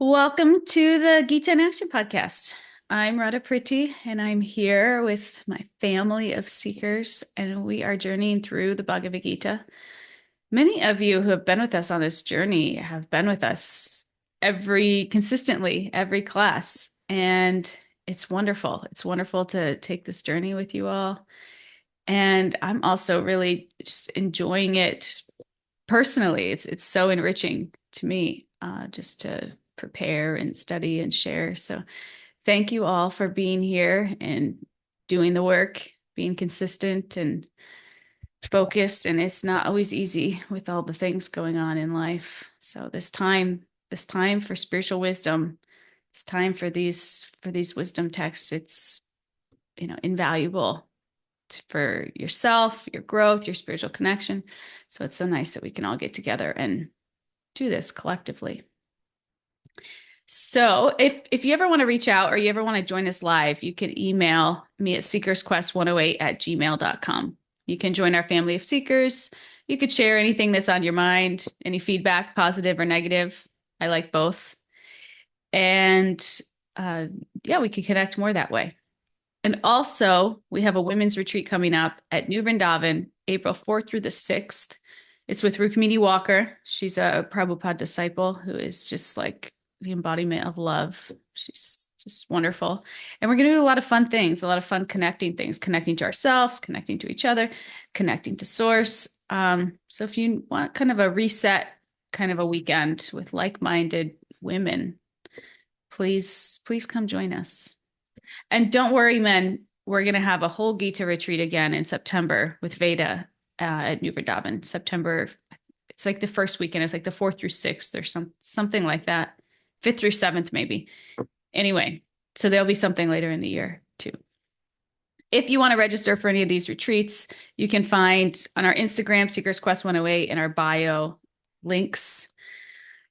Welcome to the Gita in Action podcast. I'm Radha Priti, and I'm here with my family of seekers, and we are journeying through the Bhagavad Gita. Many of you who have been with us on this journey have been with us consistently, every class, and it's wonderful. It's wonderful to take this journey with you all. And I'm also really just enjoying it personally. It's so enriching to me, just to prepare and study and share. So thank you all for being here and doing the work, being consistent and focused. And it's not always easy with all the things going on in life. So this time for spiritual wisdom, it's time for these wisdom texts. It's invaluable for yourself, your growth, your spiritual connection. So it's so nice that we can all get together and do this collectively. So if you ever want to reach out or you ever want to join us live, you can email me at seekersquest108@gmail.com. You can join our family of seekers. You could share anything that's on your mind, any feedback, positive or negative. I like both. And yeah, we can connect more that way. And also, we have a women's retreat coming up at New Vrindavan, April 4th through the 6th. It's with Rukmini Walker. She's a Prabhupada disciple who is just like the embodiment of love. She's just wonderful. And we're going to do a lot of fun things, a lot of fun connecting things, connecting to ourselves, connecting to each other, connecting to source. So if you want kind of a reset, kind of a weekend with like-minded women, please come join us. And don't worry, men, we're going to have a whole Gita retreat again in September with Veda at New Vrindavan. September, it's like the first weekend. It's like the 4th through 6th or something like that. 5th through 7th, maybe. Anyway, so there'll be something later in the year too. If you want to register for any of these retreats, you can find on our Instagram, Seekers Quest 108, in our bio links.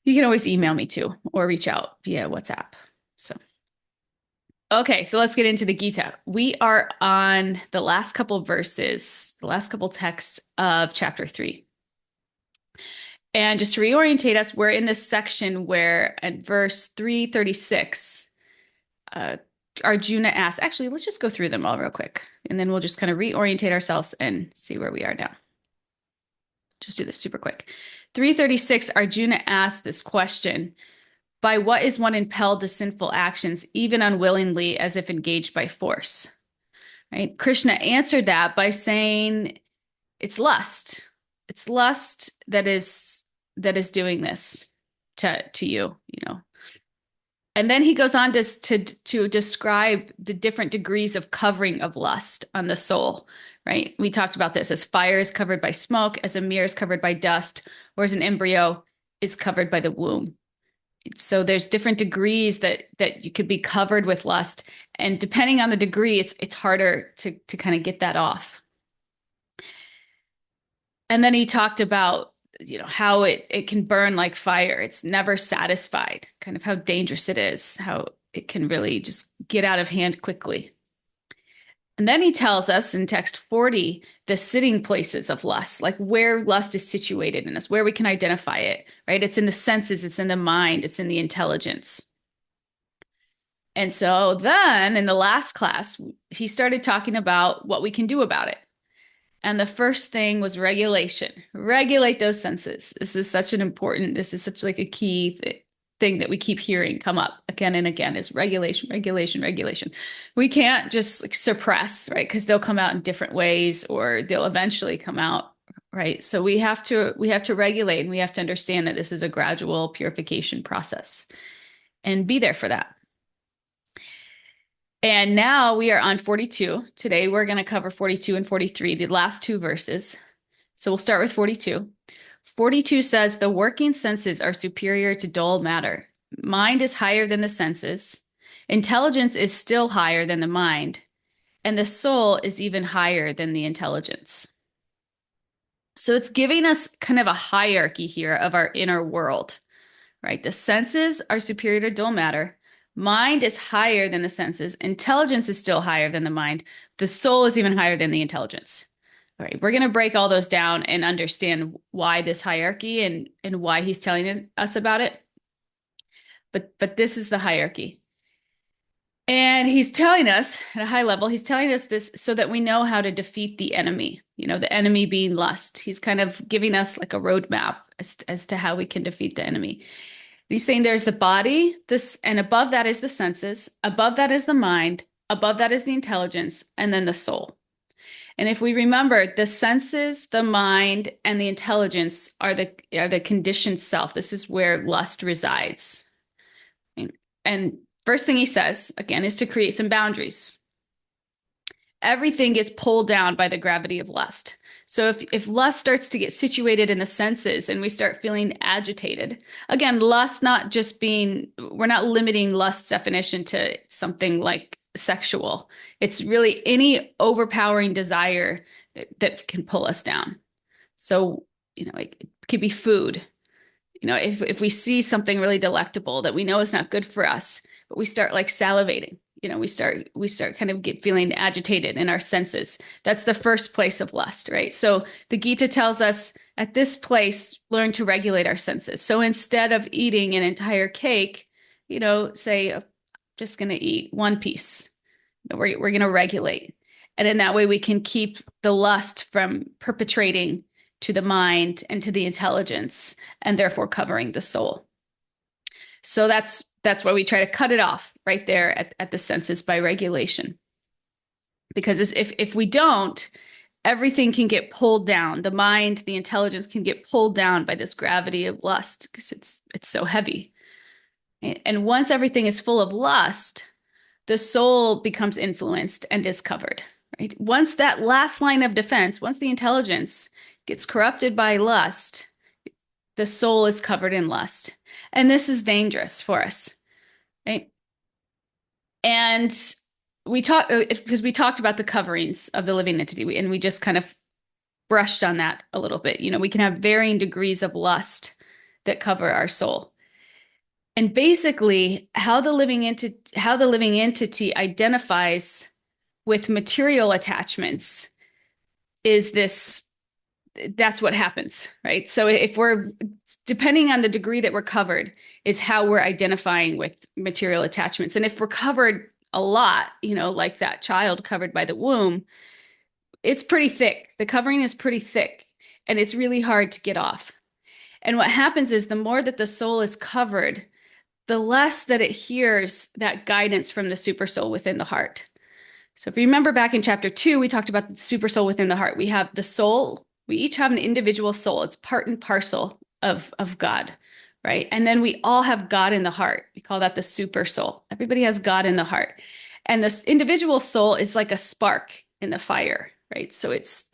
You can always email me too or reach out via WhatsApp. Okay, so let's get into the Gita. We are on the last couple verses, the last couple texts of chapter 3. And just to reorientate us, we're in this section where at verse 336, Arjuna asks, actually, let's just go through them all real quick, and then we'll just kind of reorientate ourselves and see where we are now. Just do this super quick. 336, Arjuna asks this question: by what is one impelled to sinful actions, even unwillingly, as if engaged by force? Right? Krishna answered that by saying it's lust. It's lust that is doing this to you, you know. And then he goes on to describe the different degrees of covering of lust on the soul, right? We talked about this as fire is covered by smoke, as a mirror is covered by dust, or as an embryo is covered by the womb. So there's different degrees that you could be covered with lust, and depending on the degree, it's harder to kind of get that off. And then he talked about how it can burn like fire. It's never satisfied, kind of how dangerous it is, how it can really just get out of hand quickly. And then he tells us in text 40 the sitting places of lust, like where lust is situated in us, where we can identify it, right? It's in the senses, it's in the mind, it's in the intelligence. And so then in the last class, he started talking about what we can do about it. And the first thing was regulation. Regulate those senses. This is such like a key thing that we keep hearing come up again and again is regulation, regulation, regulation. We can't just like suppress, right? Because they'll come out in different ways or they'll eventually come out, right? So we have to regulate, and we have to understand that this is a gradual purification process and be there for that. And now we are on 42. Today we're going to cover 42 and 43, the last two verses. So we'll start with 42. 42 says, the working senses are superior to dull matter. Mind is higher than the senses. Intelligence is still higher than the mind. And the soul is even higher than the intelligence. So it's giving us kind of a hierarchy here of our inner world, right? The senses are superior to dull matter. Mind is higher than the senses. Intelligence is still higher than the mind. The soul is even higher than the intelligence. All right, we're going to break all those down and understand why this hierarchy and why he's telling us about it. but this is the hierarchy. And he's telling us at a high level, he's telling us this so that we know how to defeat the enemy, the enemy being lust. He's kind of giving us like a roadmap as to how we can defeat the enemy. He's saying there's the body, this, and above that is the senses, above that is the mind, above that is the intelligence, and then the soul. And if we remember, the senses, the mind, and the intelligence are the conditioned self. This is where lust resides. And first thing he says, again, is to create some boundaries. Everything gets pulled down by the gravity of lust. So if lust starts to get situated in the senses and we start feeling agitated, again, lust not just being, we're not limiting lust's definition to something like sexual. It's really any overpowering desire that can pull us down. So, it could be food. If we see something really delectable that we know is not good for us, but we start like salivating, we start kind of feeling agitated in our senses. That's the first place of lust, right? So the Gita tells us at this place, learn to regulate our senses. So instead of eating an entire cake, say, I'm just going to eat one piece. We're going to regulate. And in that way, we can keep the lust from perpetrating to the mind and to the intelligence, and therefore covering the soul. So that's why we try to cut it off right there at the senses by regulation. Because if we don't, everything can get pulled down. The mind, the intelligence can get pulled down by this gravity of lust because it's so heavy. And once everything is full of lust, the soul becomes influenced and is covered. Right? Once that last line of defense, once the intelligence gets corrupted by lust, the soul is covered in lust. And this is dangerous for us, right? And we talked because we talked about the coverings of the living entity, and we just kind of brushed on that a little bit. We can have varying degrees of lust that cover our soul. And basically, how the living entity identifies with material attachments is that's what happens, right? So if depending on the degree that we're covered is how we're identifying with material attachments. And if we're covered a lot, like that child covered by the womb, it's pretty thick. The covering is pretty thick and it's really hard to get off. And what happens is the more that the soul is covered, the less that it hears that guidance from the super soul within the heart. So if you remember back in chapter 2, we talked about the super soul within the heart. We have the soul. We each have an individual soul. It's part and parcel of God, right? And then we all have God in the heart. We call that the super soul. Everybody has God in the heart. And this individual soul is like a spark in the fire, right? So it's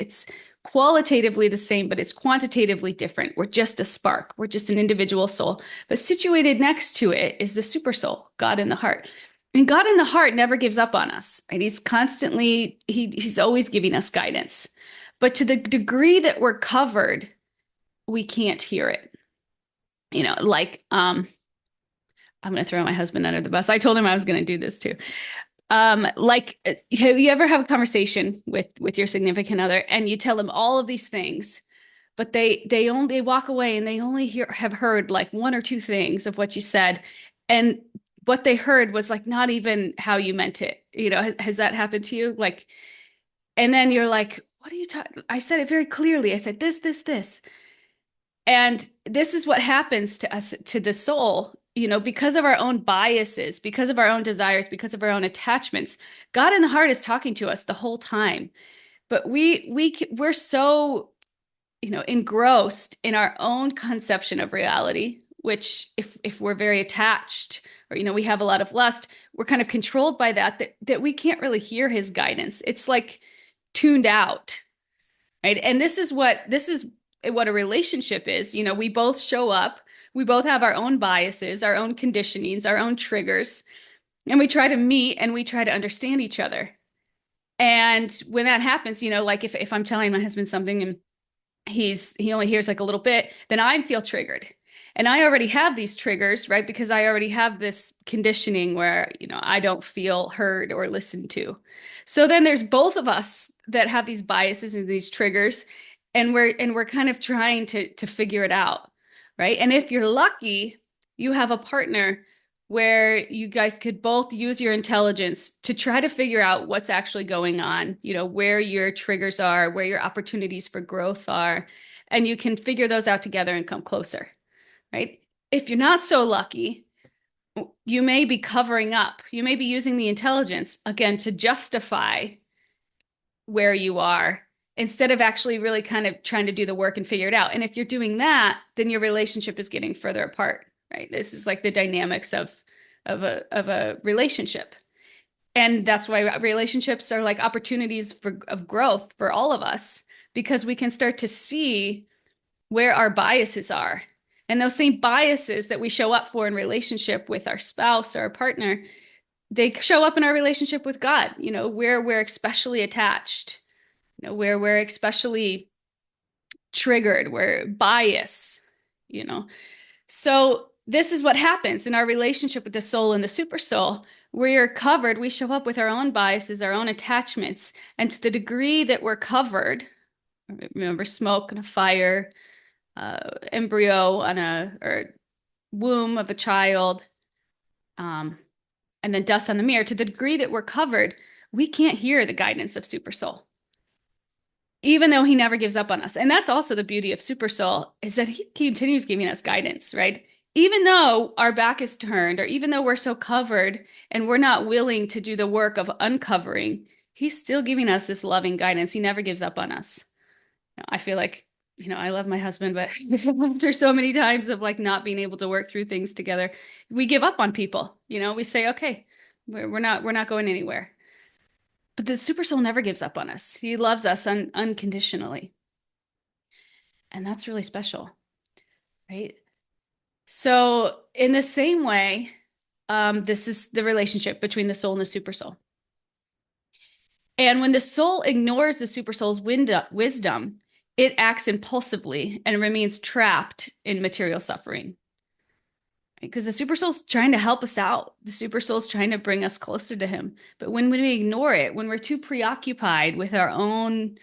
qualitatively the same, but it's quantitatively different. We're just a spark. We're just an individual soul. But situated next to it is the super soul, God in the heart. And God in the heart never gives up on us, right? He's constantly, he's always giving us guidance. But to the degree that we're covered, we can't hear it. I'm going to throw my husband under the bus. I told him I was going to do this too. Have you ever have a conversation with your significant other and you tell them all of these things, but they walk away and they only have heard like one or two things of what you said, and what they heard was like not even how you meant it. Has that happened to you? Like, and then you're like, what are you talking? I said it very clearly. I said this, this, this. And this is what happens to us, to the soul, because of our own biases, because of our own desires, because of our own attachments. God in the heart is talking to us the whole time. But we're so, engrossed in our own conception of reality, which if we're very attached or, we have a lot of lust, we're kind of controlled by that we can't really hear his guidance. It's like tuned out, right? And this is what a relationship is. We both show up, we both have our own biases, our own conditionings, our own triggers, and we try to meet and we try to understand each other. And when that happens, like if I'm telling my husband something and he only hears like a little bit, then I feel triggered. And I already have these triggers, right? Because I already have this conditioning where, I don't feel heard or listened to. So then there's both of us that have these biases and these triggers, and we're kind of trying to figure it out, right? And if you're lucky, you have a partner where you guys could both use your intelligence to try to figure out what's actually going on, where your triggers are, where your opportunities for growth are, and you can figure those out together and come closer, right? If you're not so lucky, you may be covering up. You may be using the intelligence again to justify where you are instead of actually really kind of trying to do the work and figure it out. And if you're doing that, then your relationship is getting further apart, right? This is like the dynamics of a relationship. And that's why relationships are like opportunities of growth for all of us, because we can start to see where our biases are. And those same biases that we show up for in relationship with our spouse or our partner, they show up in our relationship with God, where we're especially attached, where we're especially triggered, where bias, you know. So this is what happens in our relationship with the soul and the super soul. We're covered, we show up with our own biases, our own attachments, and to the degree that we're covered, remember smoke and a fire, embryo on a or womb of a child, and then dust on the mirror. To the degree that we're covered, we can't hear the guidance of super soul, even though he never gives up on us. And that's also the beauty of super soul, is that he continues giving us guidance, right? Even though our back is turned, or even though we're so covered and we're not willing to do the work of uncovering, he's still giving us this loving guidance. He never gives up on us. I feel like, I love my husband, but after so many times of like not being able to work through things together, we give up on people. We say, okay, we're not going anywhere. But the super soul never gives up on us. He loves us unconditionally. And that's really special, right? So in the same way, this is the relationship between the soul and the super soul. And when the soul ignores the super soul's wisdom, it acts impulsively and remains trapped in material suffering. Because the super soul's trying to help us out. The super soul's trying to bring us closer to him. But when we ignore it, when we're too preoccupied with our own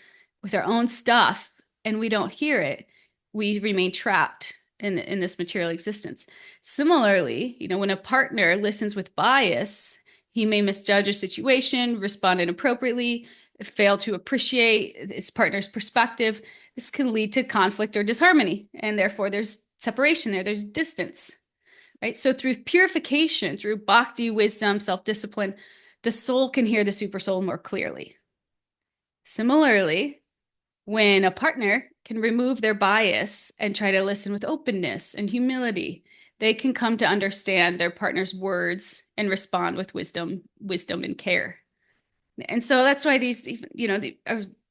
stuff and we don't hear it, we remain trapped in this material existence. Similarly, when a partner listens with bias, he may misjudge a situation, respond inappropriately, fail to appreciate his partner's perspective. This can lead to conflict or disharmony, and therefore there's separation there, there's distance. Right? So through purification, through bhakti, wisdom, self-discipline, the soul can hear the super soul more clearly. Similarly, when a partner can remove their bias and try to listen with openness and humility, they can come to understand their partner's words and respond with wisdom and care. And so that's why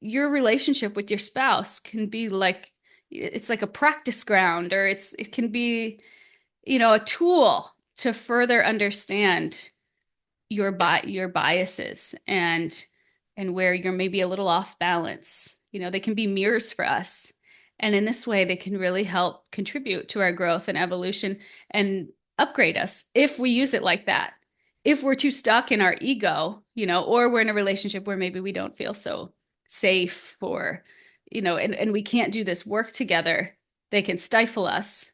your relationship with your spouse can be like, it's like a practice ground, or it can be a tool to further understand your biases and where you're maybe a little off balance. They can be mirrors for us. And in this way, they can really help contribute to our growth and evolution and upgrade us if we use it like that. If we're too stuck in our ego, or we're in a relationship where maybe we don't feel so safe, or, and we can't do this work together, they can stifle us,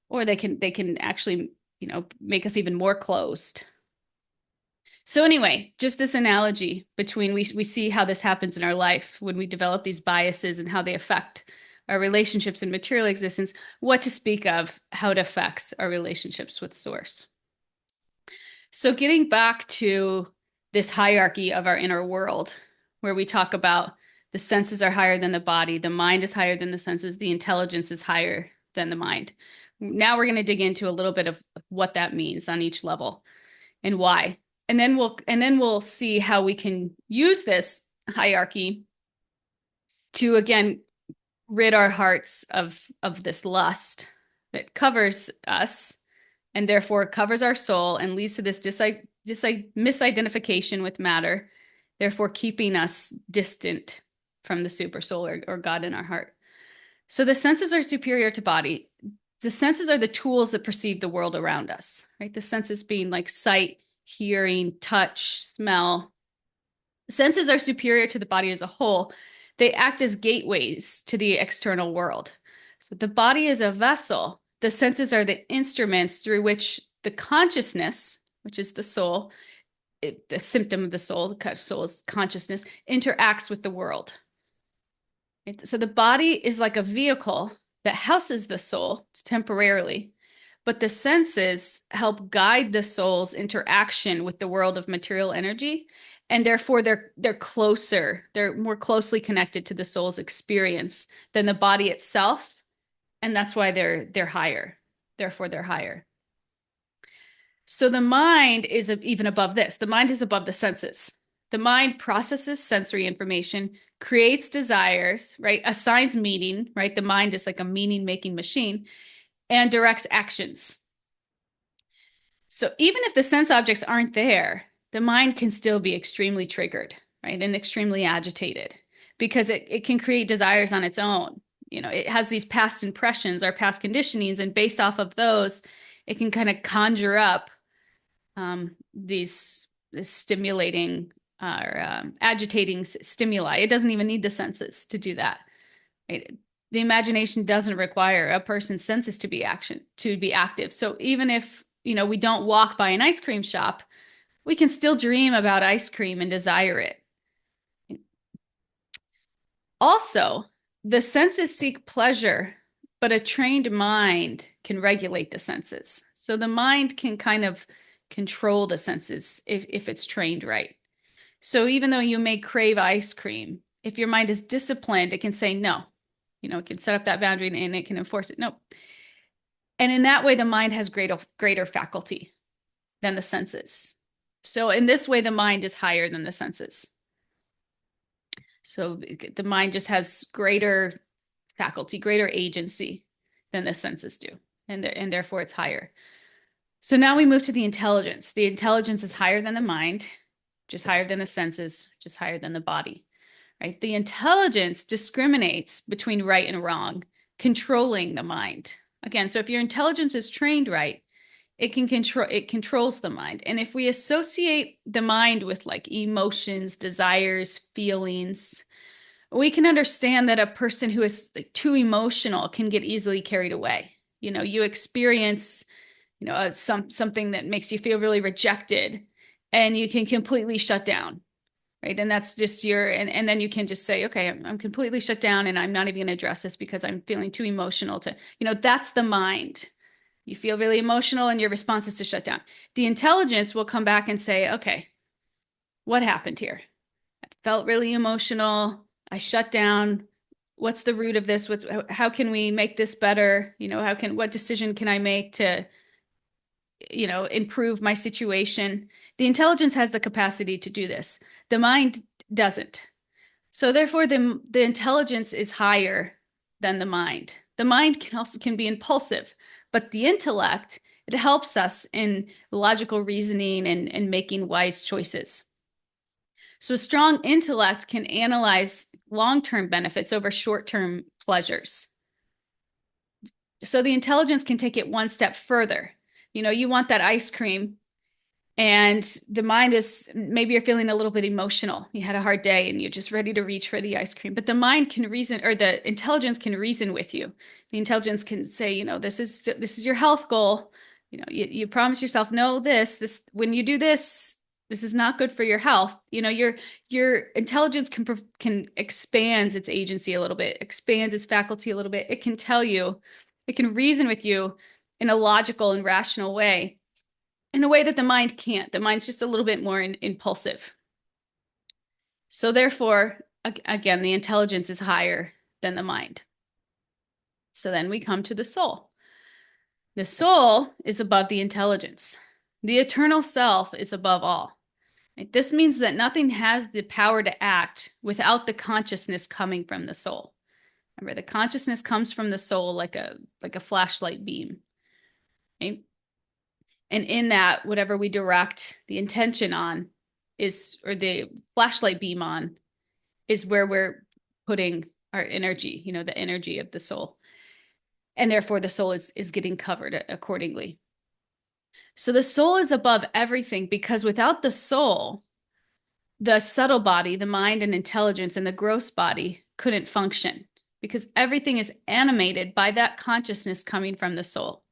or they can actually, make us even more closed. So anyway, just this analogy between we see how this happens in our life when we develop these biases and how they affect our relationships and material existence, what to speak of how it affects our relationships with source. So getting back to this hierarchy of our inner world, where we talk about the senses are higher than the body, the mind is higher than the senses, the intelligence is higher than the mind. Now we're going to dig into a little bit of what that means on each level and why. And then we'll see how we can use this hierarchy to, again, rid our hearts of this lust that covers us and therefore covers our soul and leads to this misidentification with matter, therefore keeping us distant from the super soul or God in our heart. So the senses are superior to body. The senses are the tools that perceive the world around us, right? The senses being like sight, hearing, touch, smell. Senses are superior to the body as a whole. They act as gateways to the external world. So the body is a vessel. The senses are the instruments through which the consciousness, which is the soul, the symptom of the soul, the soul is consciousness, interacts with the world. So the body is like a vehicle that houses the soul temporarily, but the senses help guide the soul's interaction with the world of material energy, and therefore they're closer, they're more closely connected to the soul's experience than the body itself, and that's why they're higher. Therefore, they're higher. So the mind is even above this. The mind is above the senses. The mind processes sensory information, creates desires, right? Assigns meaning, right? The mind is like a meaning-making machine, and directs actions. So even if the sense objects aren't there, the mind can still be extremely triggered, right? And extremely agitated because it can create desires on its own. You know, it has these past impressions or past conditionings, and based off of those, it can kind of conjure up these stimulating or agitating stimuli. It doesn't even need the senses to do that. Right? The imagination doesn't require a person's senses to be active. So even if we don't walk by an ice cream shop, we can still dream about ice cream and desire it. Also, the senses seek pleasure, but a trained mind can regulate the senses. So the mind can kind of control the senses if it's trained right. So even though you may crave ice cream, if your mind is disciplined, it can say no. It can set up that boundary and it can enforce it. No. And in that way, the mind has greater faculty than the senses. So in this way, the mind is higher than the senses. So the mind just has greater faculty, greater agency than the senses do. And therefore it's higher. So now we move to the intelligence. The intelligence is higher than the mind, just higher than the senses, just higher than the body, right? The intelligence discriminates between right and wrong, controlling the mind. Again, so if your intelligence is trained right, it controls the mind. And if we associate the mind with like emotions, desires, feelings, we can understand that a person who is like too emotional can get easily carried away. You experience something that makes you feel really rejected, and you can completely shut down, right? And that's just and then you can just say, okay, I'm completely shut down and I'm not even going to address this because I'm feeling too emotional to, that's the mind. You feel really emotional and your response is to shut down. The intelligence will come back and say, okay, what happened here? I felt really emotional. I shut down. What's the root of this? How can we make this better? What decision can I make to improve my situation? The intelligence has the capacity to do this. The mind doesn't. So therefore, the intelligence is higher than the mind. The mind can be impulsive, but the intellect, it helps us in logical reasoning and making wise choices. So a strong intellect can analyze long-term benefits over short-term pleasures. So the intelligence can take it one step further. You want that ice cream, and the mind is, maybe you're feeling a little bit emotional. You had a hard day and you're just ready to reach for the ice cream, but the mind can reason, or the intelligence can reason with you. The intelligence can say, this is your health goal. You promise yourself, no, this, when you do this is not good for your health. Your intelligence can expand its agency a little bit, expands its faculty a little bit. It can tell you, it can reason with you in a logical and rational way, in a way that the mind can't. The mind's just a little bit more impulsive. So therefore, again, the intelligence is higher than the mind. So then we come to the soul. The soul is above the intelligence. The eternal self is above all. This means that nothing has the power to act without the consciousness coming from the soul. Remember, the consciousness comes from the soul like a flashlight beam. Right? And in that, whatever we direct the intention on or the flashlight beam on, is where we're putting our energy, the energy of the soul. And therefore the soul is getting covered accordingly. So the soul is above everything, because without the soul, the subtle body, the mind and intelligence, and the gross body couldn't function, because everything is animated by that consciousness coming from the soul.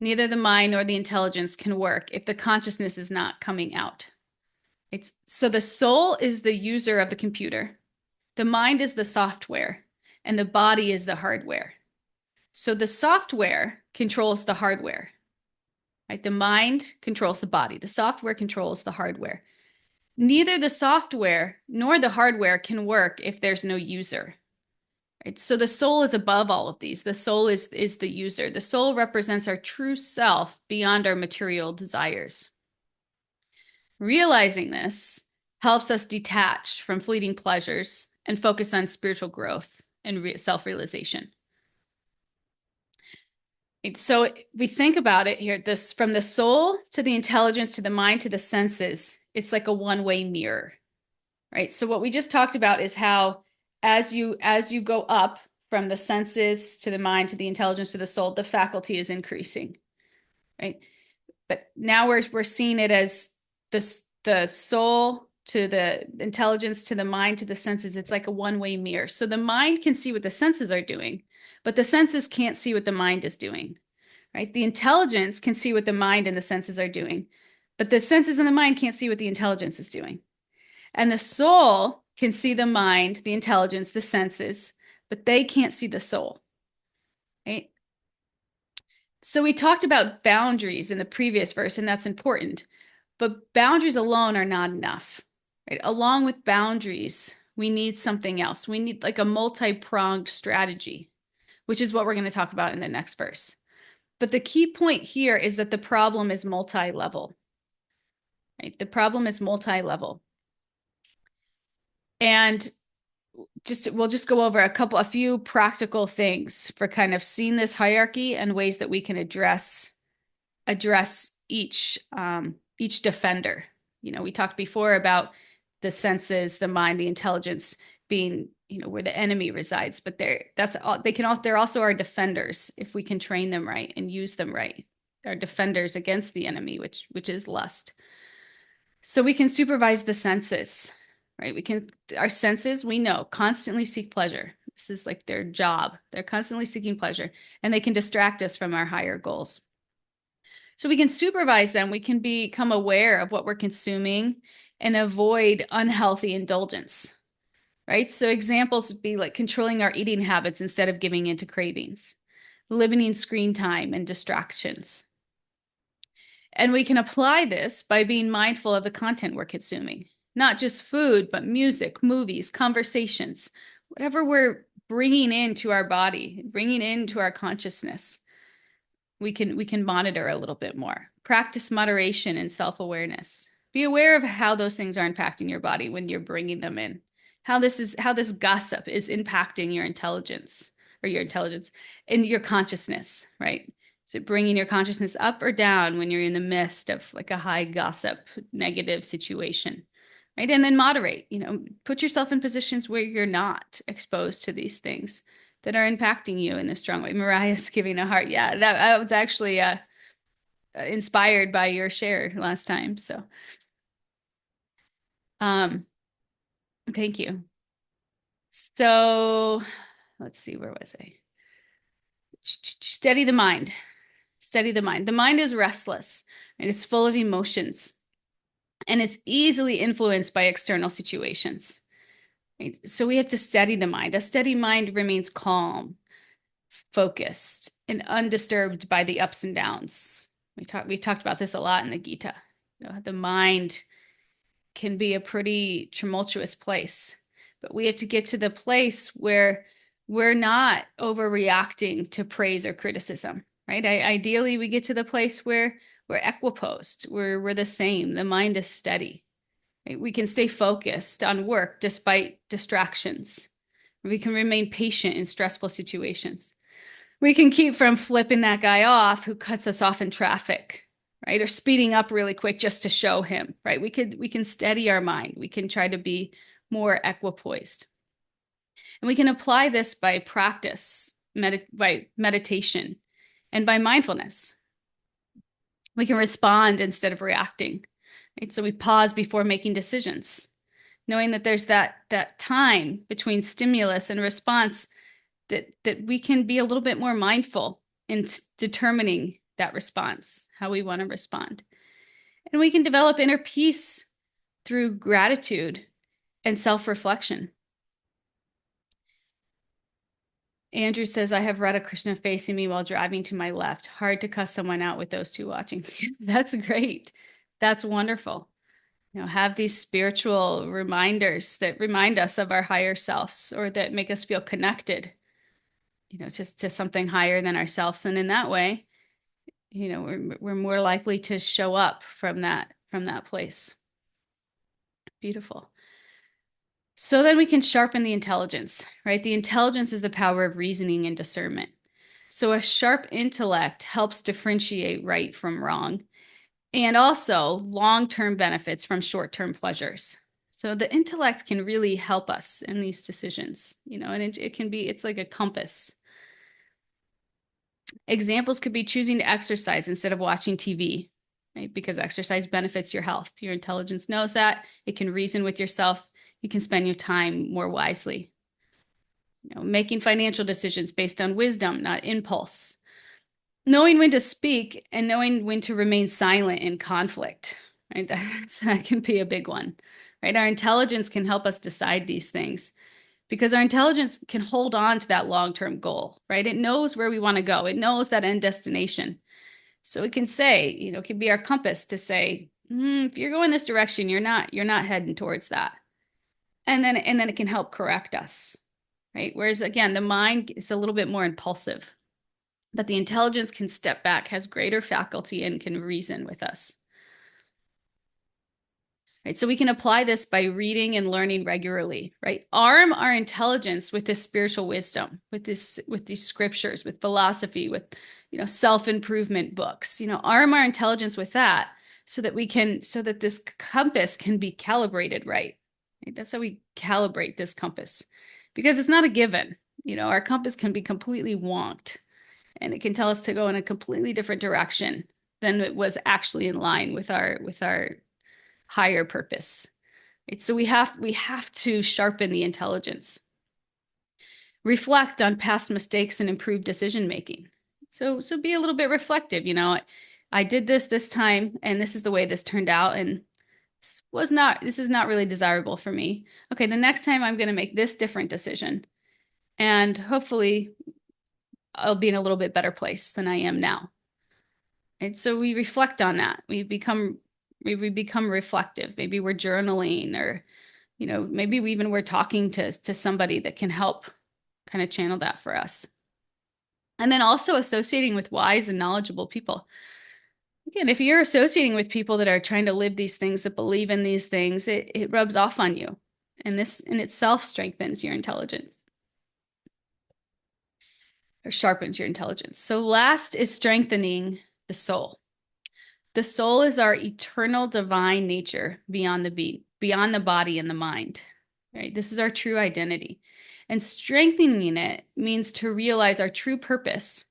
Neither the mind nor the intelligence can work if the consciousness is not coming out. So the soul is the user of the computer, the mind is the software, and the body is the hardware. So the software controls the hardware, right? The mind controls the body. The software controls the hardware. Neither the software nor the hardware can work if there's no user. Right? So the soul is above all of these. The soul is the user. The soul represents our true self beyond our material desires. Realizing this helps us detach from fleeting pleasures and focus on spiritual growth and self-realization. So we think about it here, this from the soul to the intelligence to the mind to the senses, it's like a one-way mirror, right? So what we just talked about is how as you go up from the senses to the mind to the intelligence to the soul, the faculty is increasing, right? But now we're seeing it as the soul to the intelligence to the mind to the senses. It's like a one-way mirror. So the mind can see what the senses are doing, but the senses can't see what the mind is doing, right? The intelligence can see what the mind and the senses are doing, but the senses and the mind can't see what the intelligence is doing. And the soul can see the mind, the intelligence, the senses, but they can't see the soul, right? So we talked about boundaries in the previous verse, and that's important. But boundaries alone are not enough, right? Along with boundaries, we need something else. We need like a multi-pronged strategy, which is what we're going to talk about in the next verse. But the key point here is that the problem is multi-level, right? The problem is multi-level. And we'll just go over a few practical things for kind of seeing this hierarchy and ways that we can address each defender. We talked before about the senses, the mind, the intelligence being, where the enemy resides, but they're also our defenders if we can train them right and use them right. Our defenders against the enemy, which is lust. So we can supervise the senses, right? Our senses, we know, constantly seek pleasure. This is like their job. They're constantly seeking pleasure, and they can distract us from our higher goals. So we can supervise them. We can become aware of what we're consuming and avoid unhealthy indulgence, right? So examples would be like controlling our eating habits instead of giving into cravings, limiting screen time and distractions. And we can apply this by being mindful of the content we're consuming, not just food, but music, movies, conversations, whatever we're bringing into our body, bringing into our consciousness. We can monitor a little bit more. Practice moderation and self-awareness. Be aware of how those things are impacting your body when you're bringing them in. How this gossip is impacting your intelligence and your consciousness, right? So bringing your consciousness up or down when you're in the midst of like a high gossip, negative situation, right? And then moderate, put yourself in positions where you're not exposed to these things that are impacting you in a strong way. Mariah's giving a heart. Yeah, that was actually inspired by your share last time. So thank you. So let's see, where was I? Steady the mind. Steady the mind. The mind is restless and it's full of emotions and it's easily influenced by external situations. Right? So we have to steady the mind. A steady mind remains calm, focused, and undisturbed by the ups and downs. We've talked about this a lot in the Gita. The mind can be a pretty tumultuous place, but we have to get to the place where we're not overreacting to praise or criticism, right? Ideally, we get to the place where we're equiposed, we're the same. The mind is steady. Right? We can stay focused on work despite distractions. We can remain patient in stressful situations. We can keep from flipping that guy off who cuts us off in traffic, right? Or speeding up really quick just to show him, right? We can steady our mind. We can try to be more equipoised. And we can apply this by practice, by meditation, and by mindfulness. We can respond instead of reacting, right? So we pause before making decisions, knowing that there's that time between stimulus and response that we can be a little bit more mindful in determining that response, how we want to respond. And we can develop inner peace through gratitude and self-reflection. Andrew says, I have Radha Krishna facing me while driving to my left. Hard to cuss someone out with those two watching. That's great. That's wonderful. Have these spiritual reminders that remind us of our higher selves or that make us feel connected, to something higher than ourselves. And in that way, we're more likely to show up from that place. Beautiful. So then we can sharpen the intelligence, right? The intelligence is the power of reasoning and discernment. So a sharp intellect helps differentiate right from wrong, and also long-term benefits from short-term pleasures. So the intellect can really help us in these decisions, and it's like a compass. Examples could be choosing to exercise instead of watching TV, right? Because exercise benefits your health. Your intelligence knows that. It can reason with yourself. You can spend your time more wisely. Making financial decisions based on wisdom, not impulse. Knowing when to speak and knowing when to remain silent in conflict, right? That can be a big one, right? Our intelligence can help us decide these things because our intelligence can hold on to that long-term goal, right? It knows where we want to go. It knows that end destination. So it can say, it can be our compass to say, if you're going this direction, you're not heading towards that. And then it can help correct us, right? Whereas again, the mind is a little bit more impulsive, but the intelligence can step back, has greater faculty, and can reason with us. Right, so we can apply this by reading and learning regularly, right? Arm our intelligence with this spiritual wisdom, with these scriptures, with philosophy, with self-improvement books. Arm our intelligence with that so that this compass can be calibrated right. That's how we calibrate this compass, because it's not a given. Our compass can be completely wonked, and it can tell us to go in a completely different direction than it was actually in line with our higher purpose. Right? So we have to sharpen the intelligence. Reflect on past mistakes and improve decision making. So be a little bit reflective. I did this time, and this is the way this turned out, and this is not really desirable for me. Okay, the next time I'm going to make this different decision, and hopefully I'll be in a little bit better place than I am now. And so we reflect on that. We become reflective. Maybe we're journaling, or maybe we're talking to somebody that can help kind of channel that for us. And then also associating with wise and knowledgeable people. Again, if you're associating with people that are trying to live these things, that believe in these things, it rubs off on you. And this in itself strengthens your intelligence, or sharpens your intelligence. So last is strengthening the soul. The soul is our eternal divine nature beyond the body and the mind, right? This is our true identity. And strengthening it means to realize our true purpose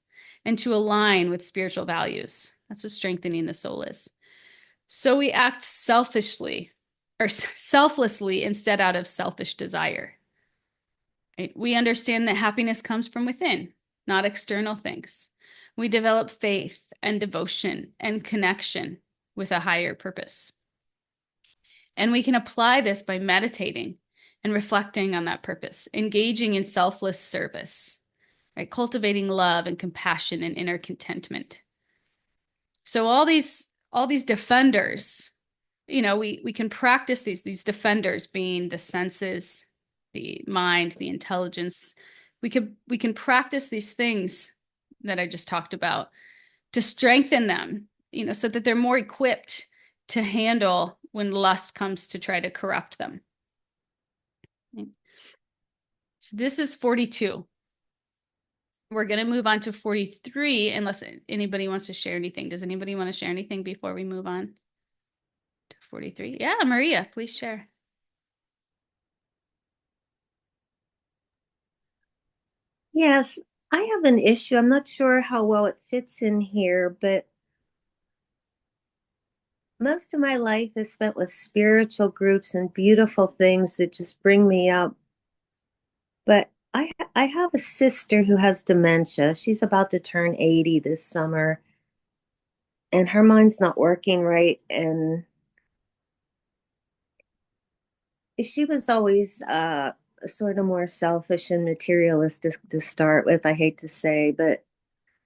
and to align with spiritual values. That's what strengthening the soul is. So we act selfishly or selflessly instead out of selfish desire. Right? We understand that happiness comes from within, not external things. We develop faith and devotion and connection with a higher purpose. And we can apply this by meditating and reflecting on that purpose, engaging in selfless service, right? Cultivating love and compassion and inner contentment. So all these defenders, we can practice these defenders being the senses, the mind, the intelligence. We can practice these things that I just talked about to strengthen them, so that they're more equipped to handle when lust comes to try to corrupt them. So this is 42. We're going to move on to 43 unless anybody wants to share anything. Does anybody want to share anything before we move on to 43? Yeah, Maria, please share. Yes, I have an issue. I'm not sure how well it fits in here, but most of my life is spent with spiritual groups and beautiful things that just bring me up. But I have a sister who has dementia. She's about to turn 80 this summer. and her mind's not working right. And she was always sort of more selfish and materialistic to start with, I hate to say, but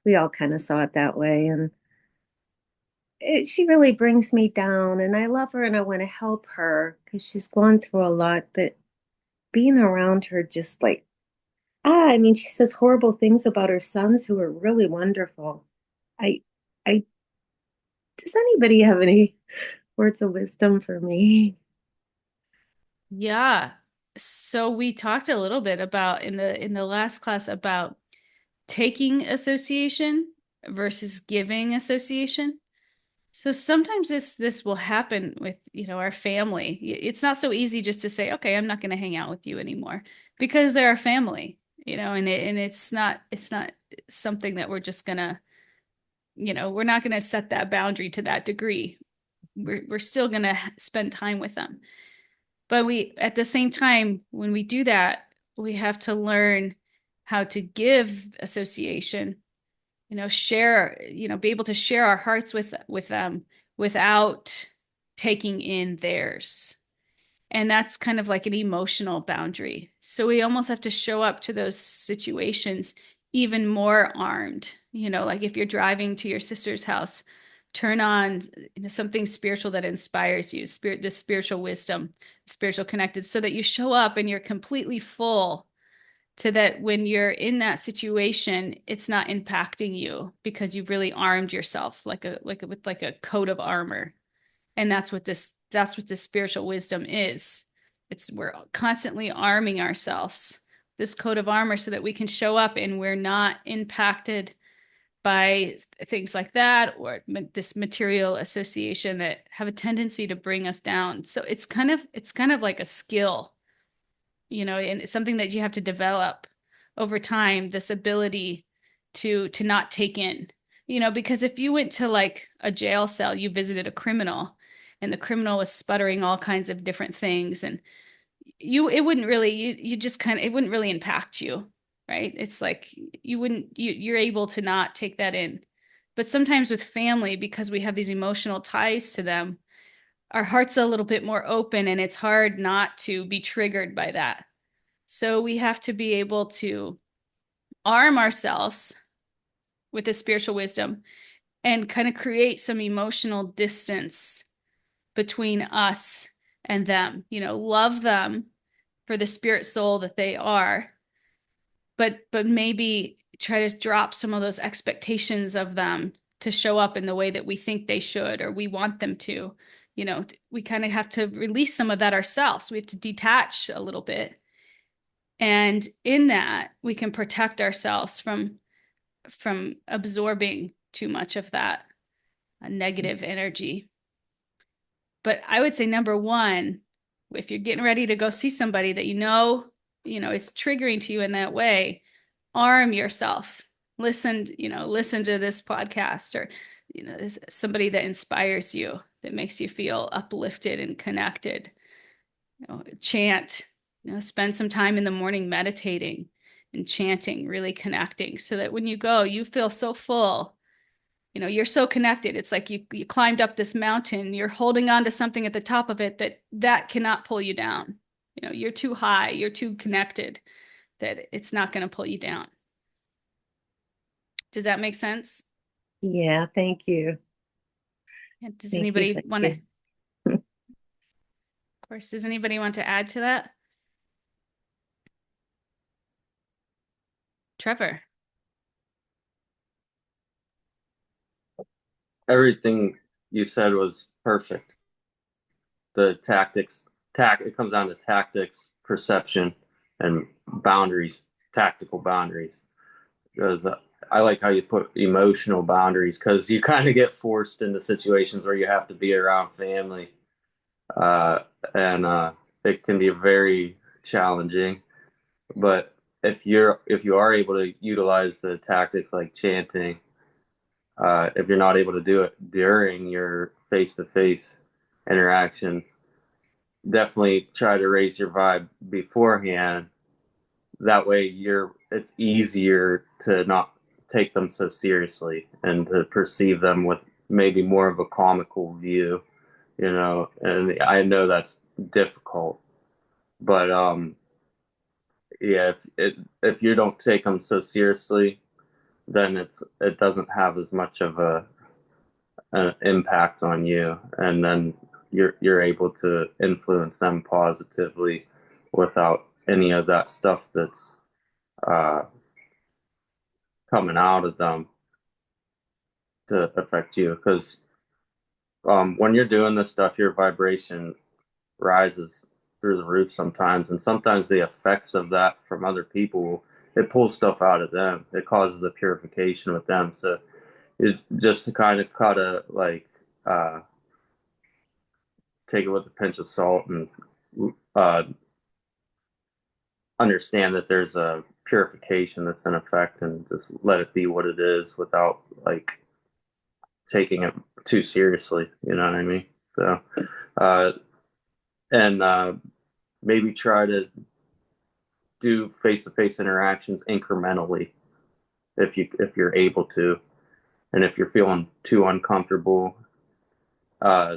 we all kind of saw it that way. And she really brings me down, and I love her and I want to help her because she's gone through a lot. But being around her, just like, I mean, she says horrible things about her sons who are really wonderful. I, I, does anybody have any words of wisdom for me? Yeah. So we talked a little bit about in the last class about taking association versus giving association. So sometimes this will happen with, our family. It's not so easy just to say, okay, I'm not going to hang out with you anymore because they're our family, and it's not something that we're just gonna, we're not going to set that boundary to that degree. We're still going to spend time with them. But we, at the same time, when we do that, we have to learn how to give association, share, be able to share our hearts with them without taking in theirs. And that's kind of like an emotional boundary. So we almost have to show up to those situations even more armed. Like if you're driving to your sister's house, turn on, something spiritual that inspires you, the spiritual wisdom, spiritual connected, so that you show up and you're completely full, so that when you're in that situation, it's not impacting you because you've really armed yourself with like a coat of armor. And that's what this spiritual wisdom is. It's we're constantly arming ourselves, this coat of armor, so that we can show up and we're not impacted by things like that, or this material association that have a tendency to bring us down. So it's kind of like a skill, and it's something that you have to develop over time, this ability to not take in, because if you went to like a jail cell, you visited a criminal, and the criminal was sputtering all kinds of different things, and it wouldn't really, you just kind of, it wouldn't really impact you, right? It's like you're able to not take that in. But sometimes with family, because we have these emotional ties to them, our heart's a little bit more open, and it's hard not to be triggered by that. So we have to be able to arm ourselves with the spiritual wisdom and kind of create some emotional distance between us and them. Love them for the spirit soul that they are, but maybe try to drop some of those expectations of them to show up in the way that we think they should or we want them to. We kind of have to release some of that ourselves. We have to detach a little bit. And in that, we can protect ourselves from absorbing too much of that negative energy. But I would say number one, if you're getting ready to go see somebody that is triggering to you in that way, arm yourself. Listen to this podcast, or somebody that inspires you, that makes you feel uplifted and connected. Chant, spend some time in the morning meditating and chanting, really connecting, so that when you go, you feel so full. You're so connected. It's like you climbed up this mountain, you're holding on to something at the top of it that cannot pull you down. You're too high, you're too connected, that it's not going to pull you down. Does that make sense? Yeah, thank you. And does Thank you. anybody Thank want to, you. of course, does anybody want to add to that? Trevor. Everything you said was perfect. The it comes down to tactics, perception, and boundaries, tactical boundaries. Because I like how you put emotional boundaries, because you kind of get forced into situations where you have to be around family, uh, and it can be very challenging. But if you are able to utilize the tactics like chanting, if you're not able to do it during your face-to-face interaction, definitely try to raise your vibe beforehand. That way it's easier to not take them so seriously and to perceive them with maybe more of a comical view, and I know that's difficult, but yeah, if you don't take them so seriously, then it doesn't have as much of an impact on you, and then you're able to influence them positively without any of that stuff that's uh, coming out of them to affect you. Because when you're doing this stuff, your vibration rises through the roof sometimes, and sometimes the effects of that from other people, it pulls stuff out of them. It causes a purification with them. So it's just to kind of like take it with a pinch of salt and uh, understand that there's a purification that's in effect, and just let it be what it is without like taking it too seriously. You know what I mean? So, uh, and maybe try to do face-to-face interactions incrementally if you're able to, and if you're feeling too uncomfortable, uh,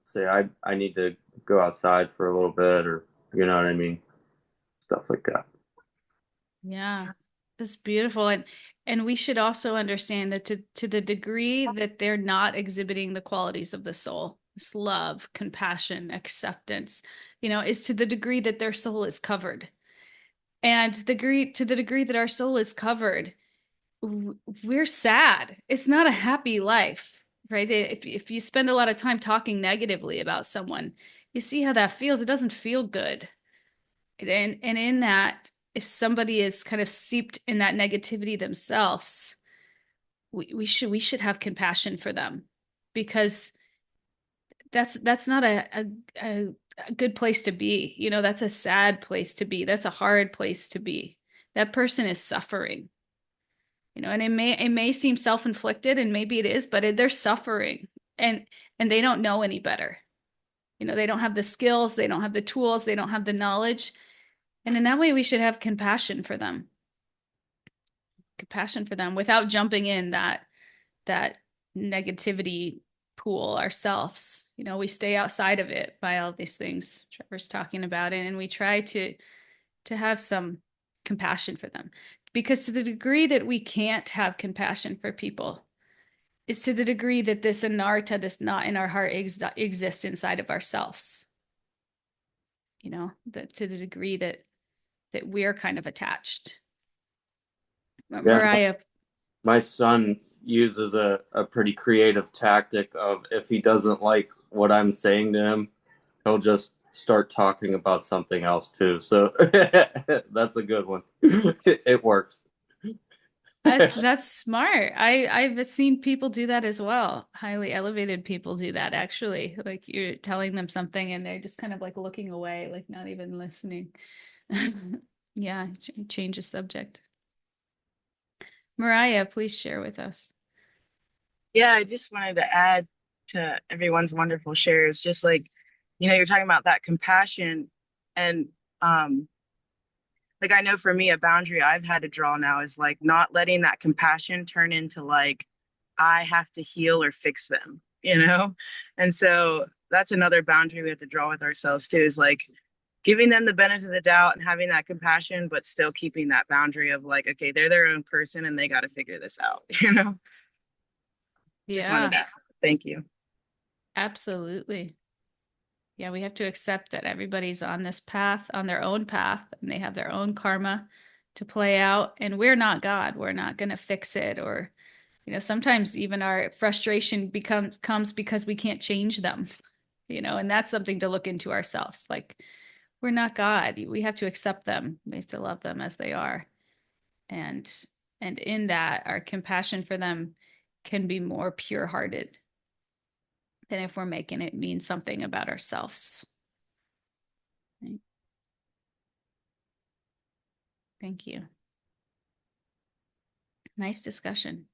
say I need to go outside for a little bit, or you know what I mean, stuff like that. Yeah, that's beautiful. And we should also understand that to the degree that they're not exhibiting the qualities of the soul, this love, compassion, acceptance, is to the degree that their soul is covered. And to the degree that our soul is covered, we're sad. It's not a happy life, right? If you spend a lot of time talking negatively about someone, you see how that feels. It doesn't feel good. And in that, if somebody is kind of seeped in that negativity themselves, we should have compassion for them, because that's not a good place to be. That's a sad place to be. That's a hard place to be. That person is suffering. And it may seem self-inflicted, and maybe it is, but they're suffering, and they don't know any better. They don't have the skills, they don't have the tools, they don't have the knowledge. And in that way, we should have compassion for them without jumping in that negativity pool ourselves. We stay outside of it by all these things Trevor's talking about it, and we try to have some compassion for them. Because to the degree that we can't have compassion for people, it's to the degree that this anarta, this knot in our heart, exists inside of ourselves. That to the degree that we're kind of attached. Yeah, Mariah. my son uses a pretty creative tactic of, if he doesn't like what I'm saying to him, he'll just start talking about something else too. So that's a good one. It works. That's smart. I've seen people do that as well. Highly elevated people do that, actually. Like, you're telling them something and they're just kind of like looking away, like not even listening. Yeah, change the subject. Mariah, please share with us. Yeah, I just wanted to add to everyone's wonderful shares, just like, you're talking about that compassion and um like I know for me a boundary I've had to draw now is like not letting that compassion turn into like I have to heal or fix them. And so that's another boundary we have to draw with ourselves too, is like giving them the benefit of the doubt and having that compassion, but still keeping that boundary of like, okay, they're their own person and they got to figure this out. Just wanted Yeah, to thank you. absolutely. Yeah, we have to accept that everybody's on this path, on their own path, and they have their own karma to play out. And we're not God. We're not going to fix it. Or, sometimes even our frustration comes because we can't change them, and that's something to look into ourselves. Like, we're not God. We have to accept them. We have to love them as they are. And and in that, our compassion for them can be more pure-hearted than if we're making it mean something about ourselves. Right? Thank you. Nice discussion.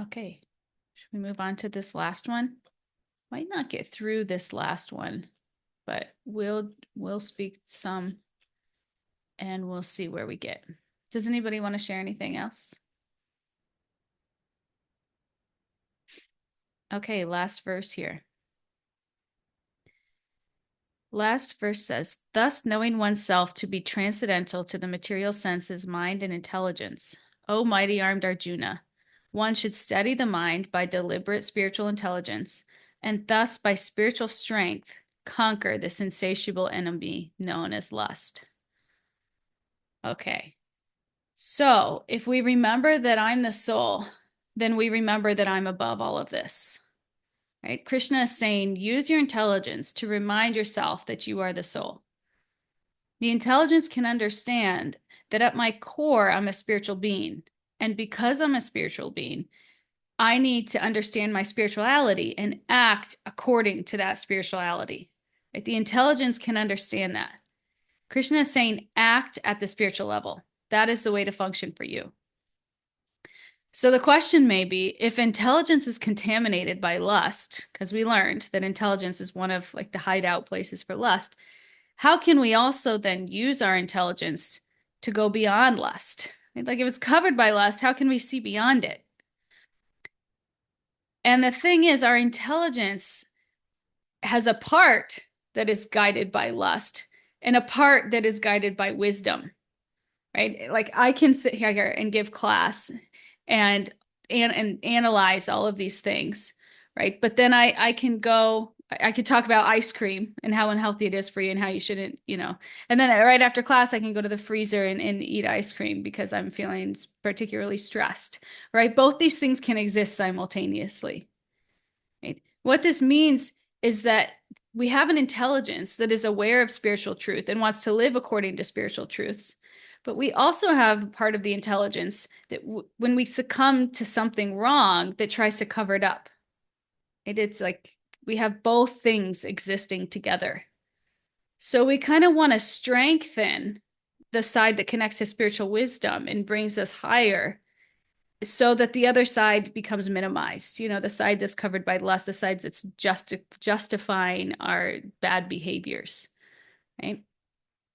Okay. Should we move on to this last one? Might not get through this last one, but we'll speak some and we'll see where we get. Does anybody want to share anything else? Okay, last verse here. Last verse says, thus knowing oneself to be transcendental to the material senses, mind, and intelligence. O mighty armed Arjuna, one should steady the mind by deliberate spiritual intelligence, and thus by spiritual strength conquer this insatiable enemy known as lust. Okay, so if we remember that I'm the soul, then we remember that I'm above all of this. Right? Krishna is saying, use your intelligence to remind yourself that you are the soul. The intelligence can understand that at my core, I'm a spiritual being. And because I'm a spiritual being, I need to understand my spirituality and act according to that spirituality. Right? The intelligence can understand that. Krishna is saying, act at the spiritual level. That is the way to function for you. So the question may be, if intelligence is contaminated by lust, because we learned that intelligence is one of like the hideout places for lust, how can we also then use our intelligence to go beyond lust? Like if it's covered by lust, how can we see beyond it? And the thing is, our intelligence has a part that is guided by lust and a part that is guided by wisdom, right? Like I can sit here and give class and analyze all of these things, right? But then I could talk about ice cream and how unhealthy it is for you and how you shouldn't, and then right after class, I can go to the freezer and eat ice cream because I'm feeling particularly stressed, right? Both these things can exist simultaneously, right? What this means is that we have an intelligence that is aware of spiritual truth and wants to live according to spiritual truths. But we also have part of the intelligence that when we succumb to something wrong that tries to cover it up. It's like we have both things existing together. So we kind of want to strengthen the side that connects to spiritual wisdom and brings us higher so that the other side becomes minimized. The side that's covered by lust, the side that's justifying our bad behaviors, right?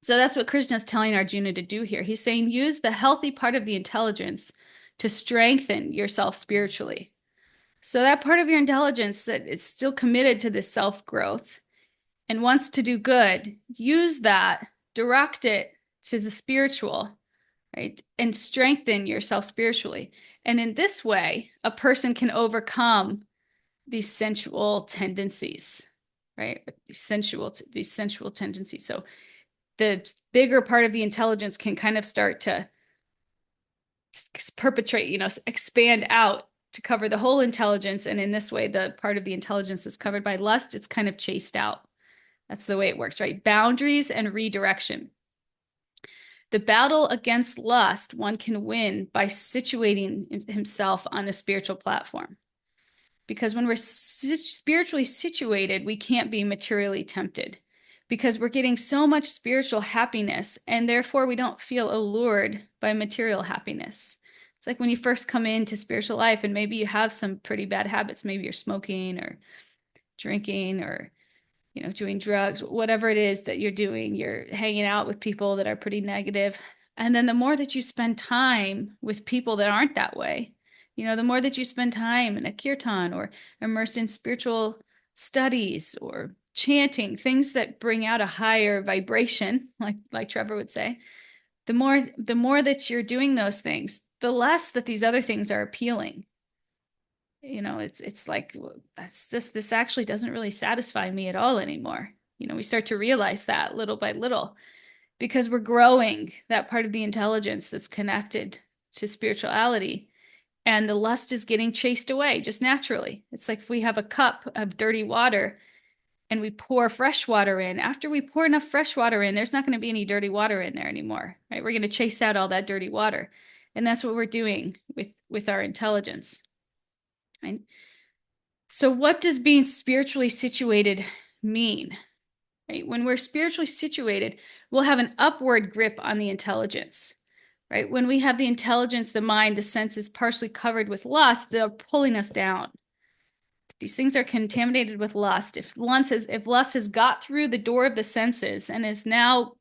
So that's what Krishna is telling Arjuna to do here. He's saying use the healthy part of the intelligence to strengthen yourself spiritually. So that part of your intelligence that is still committed to this self-growth and wants to do good, use that, direct it to the spiritual, right? And strengthen yourself spiritually. And in this way, a person can overcome these sensual tendencies, right? These sensual tendencies. So the bigger part of the intelligence can kind of start to perpetrate, expand out to cover the whole intelligence. And in this way, the part of the intelligence that's covered by lust, it's kind of chased out. That's the way it works, right? Boundaries and redirection. The battle against lust, one can win by situating himself on a spiritual platform. Because when we're spiritually situated, we can't be materially tempted because we're getting so much spiritual happiness and therefore we don't feel allured by material happiness. It's like when you first come into spiritual life and maybe you have some pretty bad habits. Maybe you're smoking or drinking or doing drugs, whatever it is that you're doing, you're hanging out with people that are pretty negative. And then the more that you spend time with people that aren't that way, the more that you spend time in a kirtan or immersed in spiritual studies or chanting, things that bring out a higher vibration, like Trevor would say, the more that you're doing those things, the less that these other things are appealing. It's like this actually doesn't really satisfy me at all anymore. We start to realize that little by little because we're growing that part of the intelligence that's connected to spirituality, and the lust is getting chased away just naturally. It's like if we have a cup of dirty water and we pour fresh water in. After we pour enough fresh water in, there's not going to be any dirty water in there anymore, right? We're going to chase out all that dirty water, and that's what we're doing with our intelligence. Right? So what does being spiritually situated mean? Right? When we're spiritually situated, we'll have an upward grip on the intelligence. Right? When we have the intelligence, the mind, the senses partially covered with lust, they're pulling us down. These things are contaminated with lust. If lust has got through the door of the senses and is now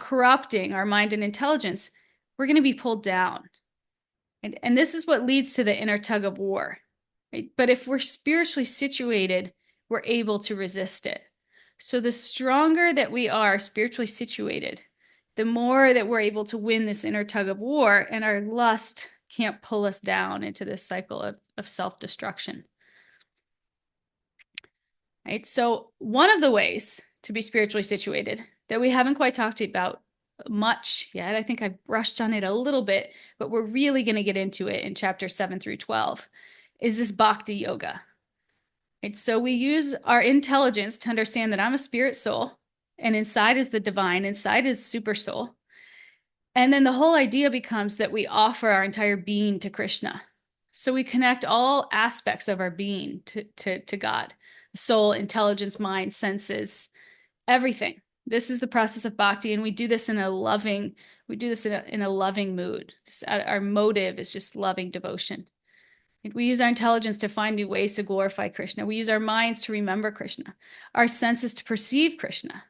corrupting our mind and intelligence, we're going to be pulled down. And this is what leads to the inner tug of war. right? But if we're spiritually situated, we're able to resist it. So the stronger that we are spiritually situated, the more that we're able to win this inner tug of war, and our lust can't pull us down into this cycle of self-destruction. Right? So one of the ways to be spiritually situated that we haven't quite talked about much yet, I think I've brushed on it a little bit, but we're really going to get into it in chapter 7 through 12, is this bhakti yoga. Right? So we use our intelligence to understand that I'm a spirit soul, and inside is the divine, inside is super soul. And then the whole idea becomes that we offer our entire being to Krishna. So we connect all aspects of our being to God: soul, intelligence, mind, senses, everything. This is the process of bhakti, and we do this in a loving mood. Our motive is just loving devotion. We use our intelligence to find new ways to glorify Krishna. We use our minds to remember Krishna, our senses to perceive Krishna.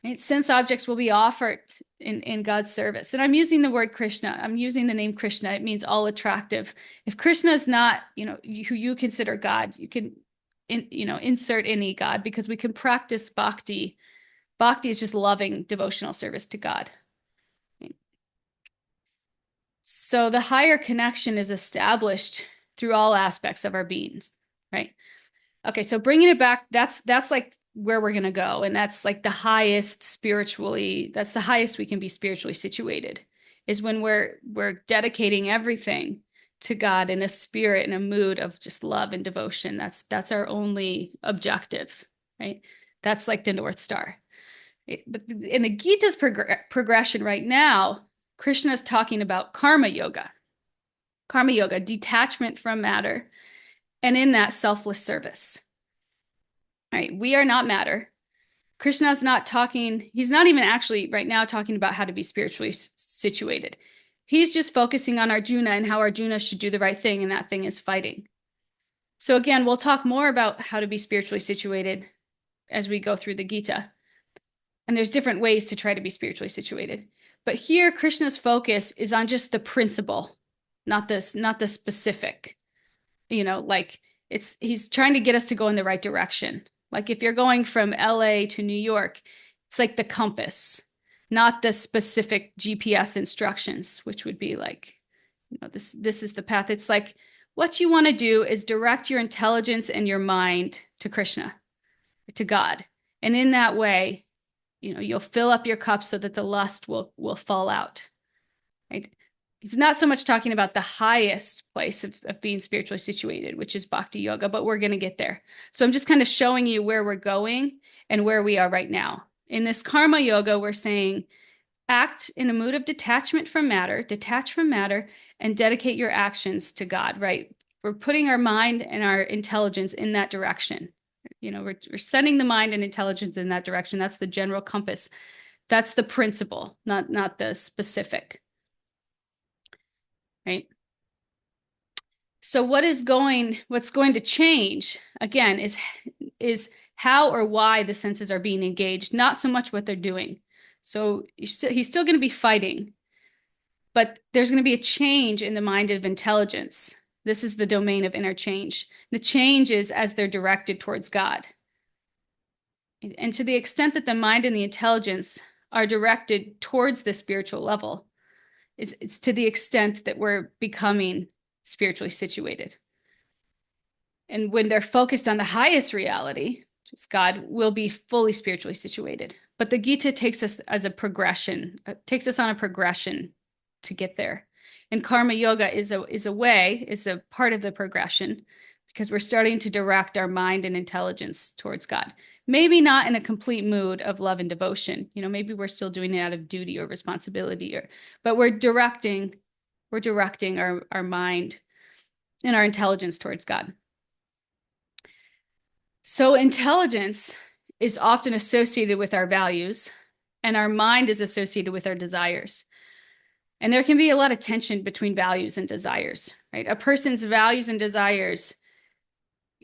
Right? Sense objects will be offered in God's service. And I'm using the word Krishna. I'm using the name Krishna. It means all attractive. If Krishna is not, who you consider God, you can, insert any God, because we can practice bhakti. Bhakti is just loving devotional service to God. Right? So the higher connection is established through all aspects of our beings, right? Okay, so bringing it back, that's like where we're going to go, and that's like the highest spiritually, that's the highest we can be spiritually situated, is when we're dedicating everything to God in a spirit, in a mood of just love and devotion. That's our only objective, right? That's like the North Star. But in the Gita's progression right now, Krishna is talking about karma yoga. Karma yoga, detachment from matter, and in that, selfless service. All right, we are not matter. Krishna is not talking, he's not even actually right now talking about how to be spiritually situated. He's just focusing on Arjuna and how Arjuna should do the right thing, and that thing is fighting. So again, we'll talk more about how to be spiritually situated as we go through the Gita. And there's different ways to try to be spiritually situated. But here, Krishna's focus is on just the principle, not the specific. Like he's trying to get us to go in the right direction. Like if you're going from LA to New York, it's like the compass, not the specific GPS instructions, which would be like, this is the path. It's like what you want to do is direct your intelligence and your mind to Krishna, to God. And in that way, you'll fill up your cup so that the lust will fall out. Right? He's not so much talking about the highest place of being spiritually situated, which is bhakti yoga, but we're going to get there. So I'm just kind of showing you where we're going and where we are right now. In this karma yoga, we're saying act in a mood of detachment from matter, detach from matter, and dedicate your actions to God, right? We're putting our mind and our intelligence in that direction. We're sending the mind and intelligence in that direction. That's the general compass. That's the principle, not the specific. Right? So what's going to change again is how or why the senses are being engaged, not so much what they're doing. So he's still going to be fighting, but there's going to be a change in the mind of intelligence. This is the domain of interchange. The change is as they're directed towards God. And to the extent that the mind and the intelligence are directed towards the spiritual level, it's to the extent that we're becoming spiritually situated. And when they're focused on the highest reality, which is God, we'll be fully spiritually situated. But the Gita takes us as a progression, takes us on a progression to get there. And karma yoga is a part of the progression, because we're starting to direct our mind and intelligence towards God. Maybe not in a complete mood of love and devotion. Maybe we're still doing it out of duty or responsibility, but we're directing our mind and our intelligence towards God. So intelligence is often associated with our values, and our mind is associated with our desires. And there can be a lot of tension between values and desires, right? A person's values and desires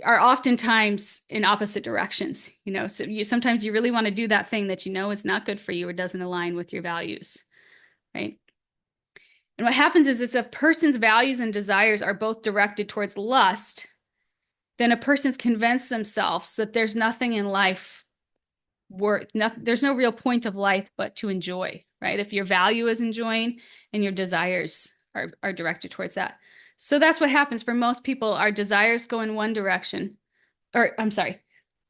are oftentimes in opposite directions, so sometimes you really want to do that thing that is not good for you or doesn't align with your values, right? And what happens is a person's values and desires are both directed towards lust, then a person's convinced themselves that there's nothing in life there's no real point of life but to enjoy, right? If your value is enjoying and your desires are directed towards that. So that's what happens for most people. Our desires go in one direction, or I'm sorry,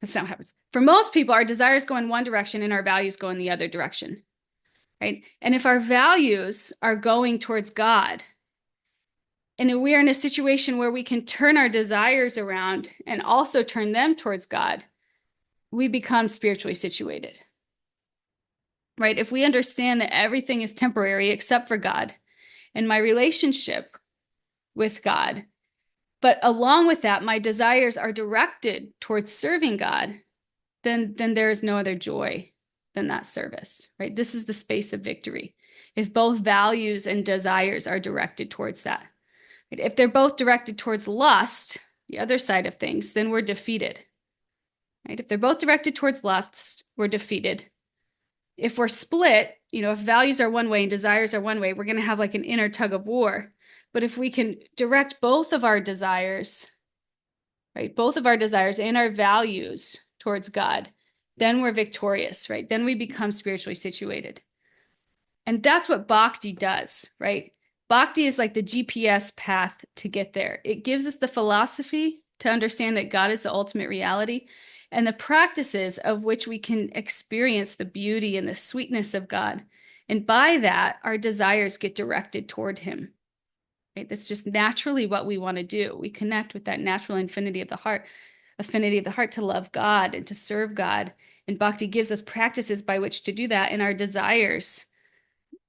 that's not what happens. For most people, our desires go in one direction and our values go in the other direction, right? And if our values are going towards God, and we are in a situation where we can turn our desires around and also turn them towards God, we become spiritually situated, right? If we understand that everything is temporary except for God and my relationship with God, but along with that, my desires are directed towards serving God, then there is no other joy than that service, right? This is the space of victory. If both values and desires are directed towards that. Right? If they're both directed towards lust, the other side of things, then we're defeated. Right? If they're both directed towards lust, we're defeated. If we're split, if values are one way and desires are one way, we're going to have like an inner tug of war. But if we can direct both of our desires, right, both of our desires and our values towards God, then we're victorious, right? Then we become spiritually situated. And that's what bhakti does, right? Bhakti is like the GPS path to get there. It gives us the philosophy to understand that God is the ultimate reality and the practices of which we can experience the beauty and the sweetness of God. And by that, our desires get directed toward Him. Right? That's just naturally what we want to do. We connect with that natural affinity of the heart to love God and to serve God. And bhakti gives us practices by which to do that. And our desires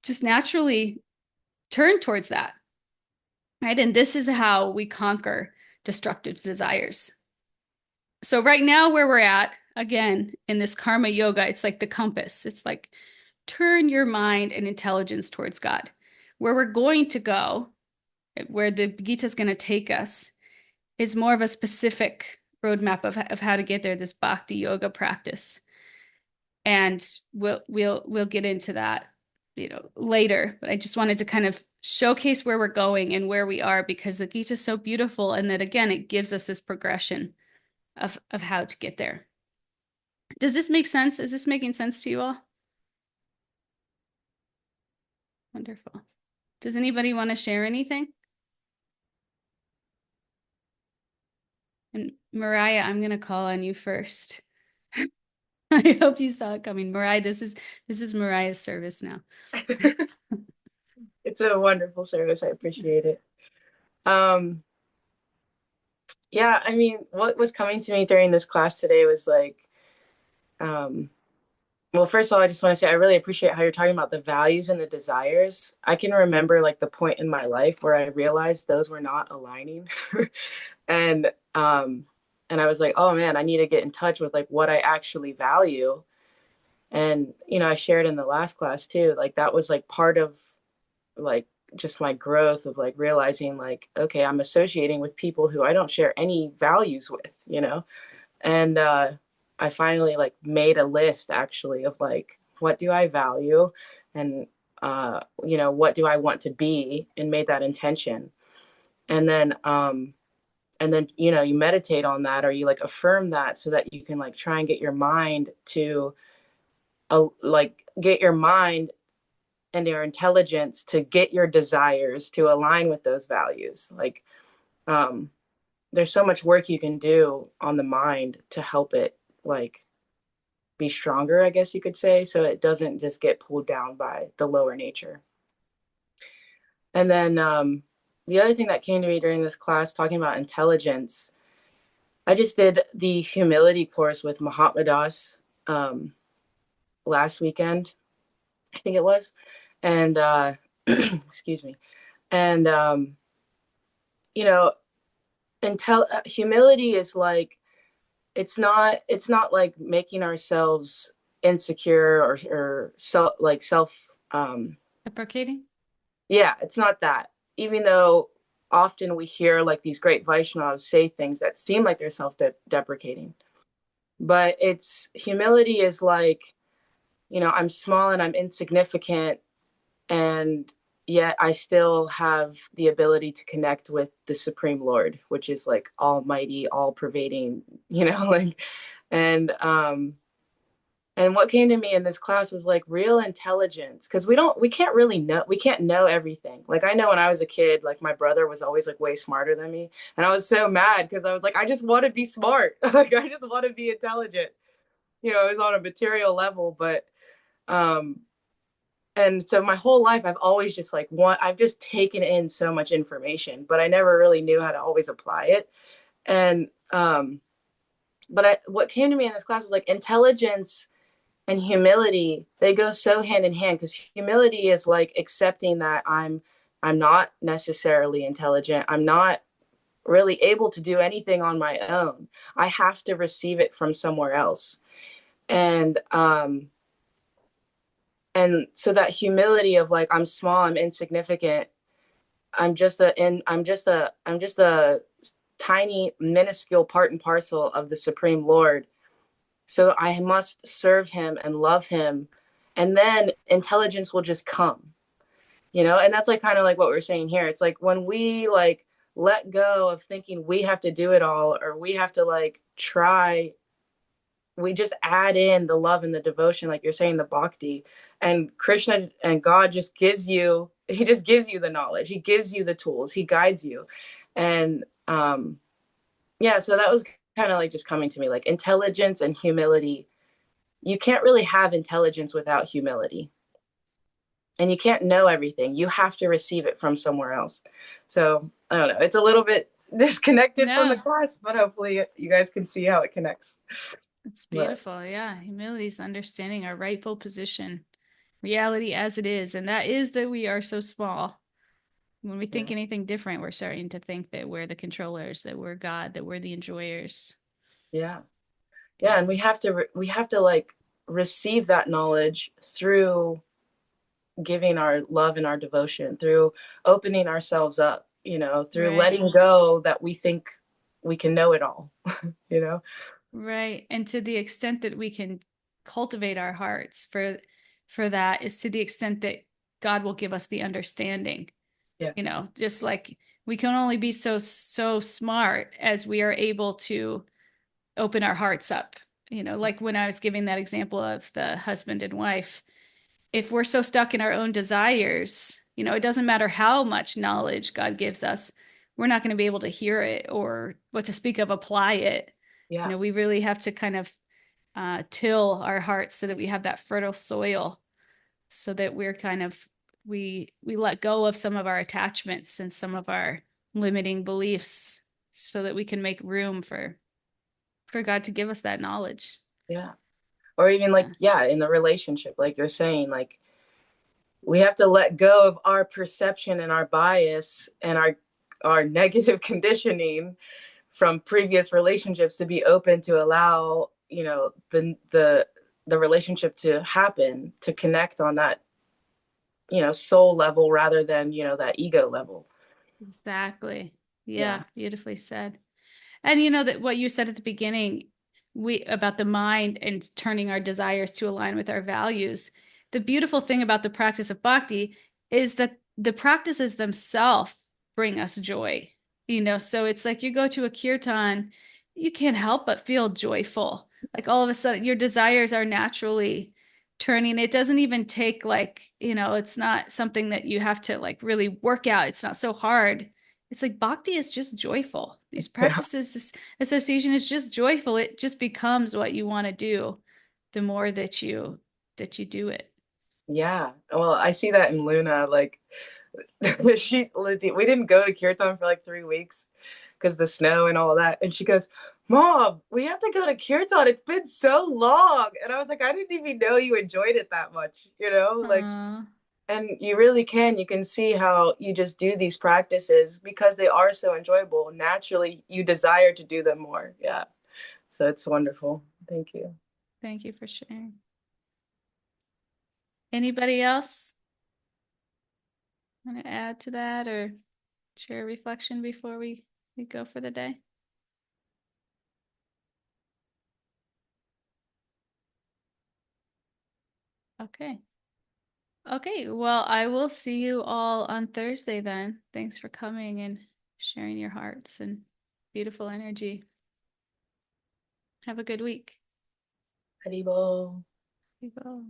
just naturally turn towards that, right? And this is how we conquer destructive desires. So right now where we're at, again, in this karma yoga, it's like the compass. It's like turn your mind and intelligence towards God. Where we're going to go, where the Gita is going to take us, is more of a specific roadmap of how to get there, this bhakti yoga practice. And we'll get into that later, but I just wanted to kind of showcase where we're going and where we are because the Gita is so beautiful and that again it gives us this progression of how to get there. Does this make sense? Is this making sense to you all? Wonderful. Does anybody want to share anything? And Mariah, I'm going to call on you first. I hope you saw it coming. Mariah, this is Mariah's service now. It's a wonderful service. I appreciate it. Yeah, I mean, what was coming to me during this class today was like, well, first of all, I just want to say I really appreciate how you're talking about the values and the desires. I can remember like the point in my life where I realized those were not aligning. and and I was like, oh man, I need to get in touch with like what I actually value. And I shared in the last class too, like that was like part of like just my growth of like realizing like, okay, I'm associating with people who I don't share any values with. And I finally like made a list actually of like, what do I value? And, what do I want to be, and made that intention. And then, you meditate on that, or you like affirm that so that you can like try and get your mind to get your mind and your intelligence to get your desires to align with those values. Like, there's so much work you can do on the mind to help it like be stronger, I guess you could say, so it doesn't just get pulled down by the lower nature. And then the other thing that came to me during this class, talking about intelligence, I just did the humility course with Mahatma Das last weekend, I think it was. And excuse me. And humility is like, it's not like making ourselves insecure or self Deprecating? Yeah, it's not that. Even though often we hear like these great Vaishnavas say things that seem like they're self-deprecating, but it's humility is like, I'm small and I'm insignificant, and yet I still have the ability to connect with the Supreme Lord, which is like almighty, all pervading, like, and and what came to me in this class was like real intelligence, because we can't know everything. Like I know when I was a kid, like my brother was always like way smarter than me, and I was so mad because I was like, I just want to be smart, like I just want to be intelligent. It was on a material level, but um and so my whole life I've always just like I've just taken in so much information, but I never really knew how to always apply it. And what came to me in this class was like intelligence and humility, they go so hand in hand, because humility is like accepting that I'm not necessarily intelligent. I'm not really able to do anything on my own. I have to receive it from somewhere else. And so that humility of like, I'm small, I'm insignificant, I'm just a tiny minuscule part and parcel of the Supreme Lord. So I must serve him and love him, and then intelligence will just come. And that's like kind of like what we're saying here. It's like when we like let go of thinking we have to do it all, or we have to like try, we just add in the love and the devotion, like you're saying, the bhakti, and Krishna and God he just gives you the knowledge, he gives you the tools, he guides you. And yeah, so that was kind of like just coming to me, like intelligence and humility. You can't really have intelligence without humility, and you can't know everything. You have to receive it from somewhere else. So I don't know, it's a little bit disconnected from the No, class, but hopefully you guys can see how it connects. it's But beautiful. Yeah. Humility is understanding our rightful position, reality as it is. And that is that we are so small. When we yeah, think anything different, we're starting to think that we're the controllers, that we're God, that we're the enjoyers. yeah, Yeah. yeah. And we have to like receive that knowledge through giving our love and our devotion, through opening ourselves up, through Right. letting go that we think we can know it all, you know? Right. And to the extent that we can cultivate our hearts for that is to the extent that God will give us the understanding. Yeah. Just like we can only be so smart as we are able to open our hearts up. Like when I was giving that example of the husband and wife, if we're so stuck in our own desires, it doesn't matter how much knowledge God gives us, we're not going to be able to hear it, or what to speak of apply it. Yeah. We really have to kind of till our hearts so that we have that fertile soil, so that we're kind of we let go of some of our attachments and some of our limiting beliefs, so that we can make room for God to give us that knowledge. Yeah. Or even like, Yeah. yeah, in the relationship, like you're saying, like we have to let go of our perception and our bias and our negative conditioning from previous relationships to be open to allow, the relationship to happen, to connect on that, soul level rather than, that ego level. Exactly. Yeah. Yeah, beautifully said. And that what you said at the beginning, we about the mind and turning our desires to align with our values. The beautiful thing about the practice of bhakti is that the practices themselves bring us joy. So it's like you go to a kirtan, you can't help but feel joyful. Like all of a sudden your desires are naturally turning. It doesn't even take like, it's not something that you have to like really work out. It's not so hard. It's like bhakti is just joyful. These Yeah. practices, this association is just joyful. It just becomes what you want to do the more that you do it. Yeah. Well, I see that in Luna. Like, we didn't go to Kirtan for like 3 weeks because the snow and all that. And she goes, Mom, we have to go to Kirtan. It's been so long. And I was like, I didn't even know you enjoyed it that much, like, Uh, and you really can. You can see how you just do these practices because they are so enjoyable. Naturally, you desire to do them more. Yeah. So it's wonderful. Thank you. Thank you for sharing. Anybody else want to add to that or share a reflection before we go for the day? Okay. Okay, well, I will see you all on Thursday then. Thanks for coming and sharing your hearts and beautiful energy. Have a good week. Haribol. People.